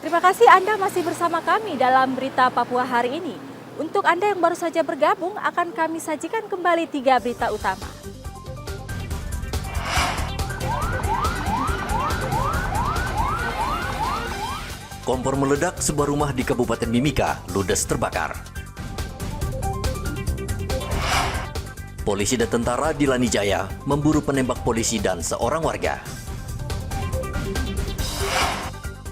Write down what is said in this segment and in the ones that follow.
Terima kasih Anda masih bersama kami dalam Berita Papua hari ini. Untuk Anda yang baru saja bergabung, akan kami sajikan kembali 3 berita utama. Kompor meledak sebuah rumah di Kabupaten Mimika, ludes terbakar. Polisi dan tentara di Lanijaya memburu penembak polisi dan seorang warga.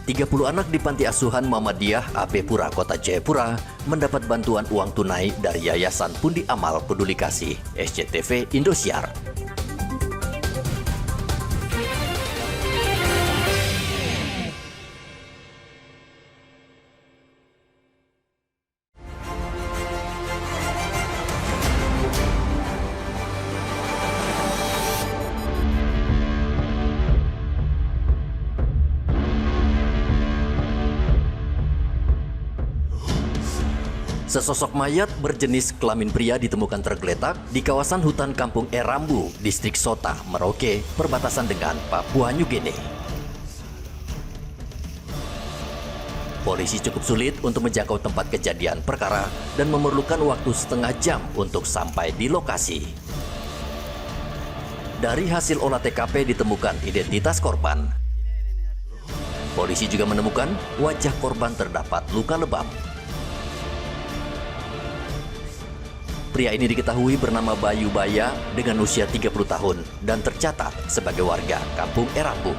30 anak di Panti Asuhan Muhammadiyah AB Pura, Kota Jayapura mendapat bantuan uang tunai dari Yayasan Pundi Amal Peduli Kasih SCTV Indosiar. Sesosok mayat berjenis kelamin pria ditemukan tergeletak di kawasan hutan Kampung Erambu, Distrik Sota, Merauke, perbatasan dengan Papua New Guinea. Polisi cukup sulit untuk menjangkau tempat kejadian perkara dan memerlukan waktu setengah jam untuk sampai di lokasi. Dari hasil olah TKP ditemukan identitas korban. Polisi juga menemukan wajah korban terdapat luka lebam. Pria ini diketahui bernama Bayu Baya dengan usia 30 tahun dan tercatat sebagai warga Kampung Erambu.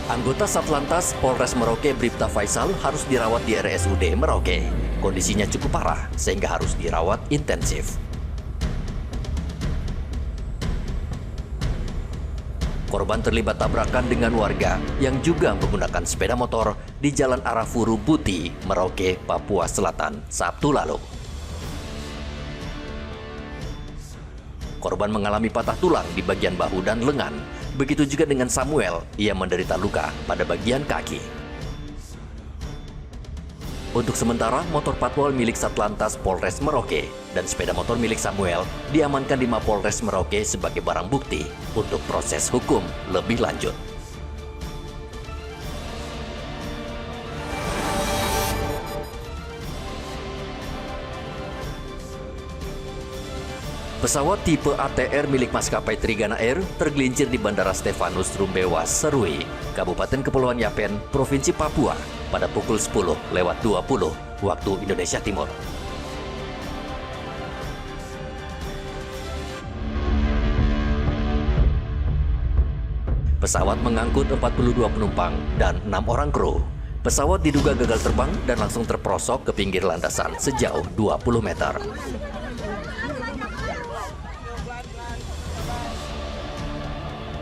Anggota Satlantas Polres Merauke Bribta Faisal harus dirawat di RSUD Merauke. Kondisinya cukup parah sehingga harus dirawat intensif. Korban terlibat tabrakan dengan warga yang juga menggunakan sepeda motor di Jalan Arafuru Buti, Merauke, Papua Selatan, Sabtu lalu. Korban mengalami patah tulang di bagian bahu dan lengan. Begitu juga dengan Samuel, ia menderita luka pada bagian kaki. Untuk sementara, motor patrol milik Satlantas Polres Merauke dan sepeda motor milik Samuel diamankan di Mapolres Merauke sebagai barang bukti untuk proses hukum lebih lanjut. Pesawat tipe ATR milik maskapai Trigana Air tergelincir di Bandara Stefanus Rumbewa, Serui, Kabupaten Kepulauan Yapen, Provinsi Papua pada pukul 10:20 waktu Indonesia Timur. Pesawat mengangkut 42 penumpang dan 6 orang kru. Pesawat diduga gagal terbang dan langsung terperosok ke pinggir landasan sejauh 20 meter.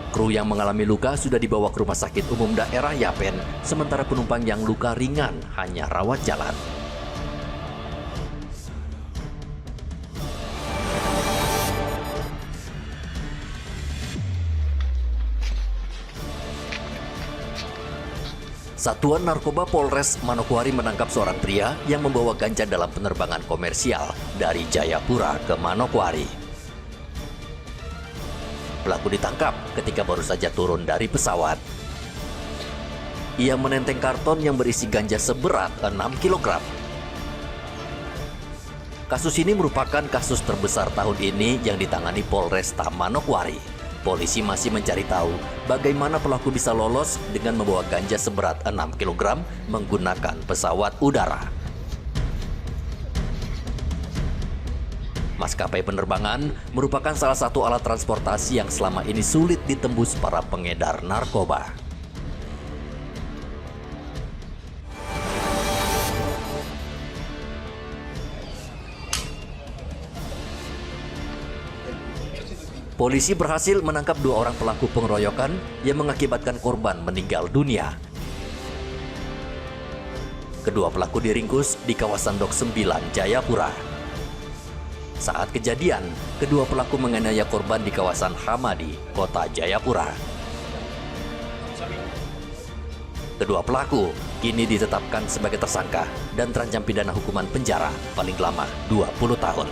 Kru yang mengalami luka sudah dibawa ke Rumah Sakit Umum Daerah Yapen, sementara penumpang yang luka ringan hanya rawat jalan. Satuan Narkoba Polres Manokwari menangkap seorang pria yang membawa ganja dalam penerbangan komersial dari Jayapura ke Manokwari. Pelaku ditangkap ketika baru saja turun dari pesawat. Ia menenteng karton yang berisi ganja seberat 6 kg. Kasus ini merupakan kasus terbesar tahun ini yang ditangani Polresta Manokwari. Polisi masih mencari tahu bagaimana pelaku bisa lolos dengan membawa ganja seberat 6 kg menggunakan pesawat udara. Maskapai penerbangan merupakan salah satu alat transportasi yang selama ini sulit ditembus para pengedar narkoba. Polisi berhasil menangkap 2 orang pelaku pengeroyokan yang mengakibatkan korban meninggal dunia. Kedua pelaku diringkus di kawasan Dok 9, Jayapura. Saat kejadian, kedua pelaku menganiaya korban di kawasan Hamadi, Kota Jayapura. Kedua pelaku kini ditetapkan sebagai tersangka dan terancam pidana hukuman penjara paling lama 20 tahun.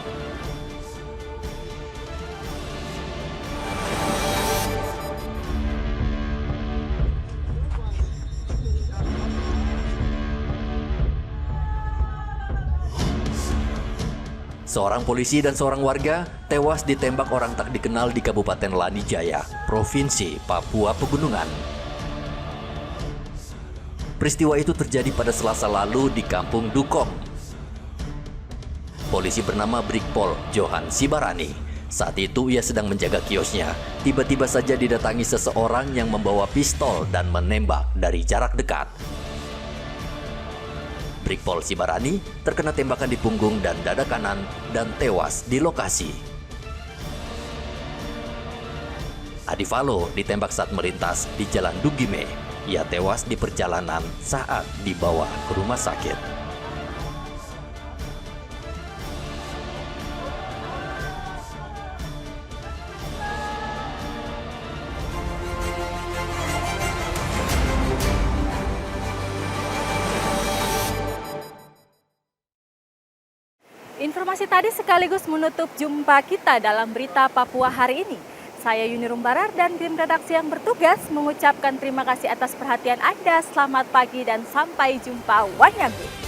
Seorang polisi dan seorang warga tewas ditembak orang tak dikenal di Kabupaten Lanijaya, Provinsi Papua Pegunungan. Peristiwa itu terjadi pada Selasa lalu di Kampung Dukom. Polisi bernama Brigpol Johan Sibarani. Saat itu ia sedang menjaga kiosnya. Tiba-tiba saja didatangi seseorang yang membawa pistol dan menembak dari jarak dekat. Brigpol Sibarani terkena tembakan di punggung dan dada kanan dan tewas di lokasi. Adivalo ditembak saat melintas di Jalan Dugime. Ia tewas di perjalanan saat dibawa ke rumah sakit. Informasi tadi sekaligus menutup jumpa kita dalam berita Papua hari ini. Saya Yuni Rumbarar dan tim redaksi yang bertugas mengucapkan terima kasih atas perhatian Anda. Selamat pagi dan sampai jumpa. Wanyagu.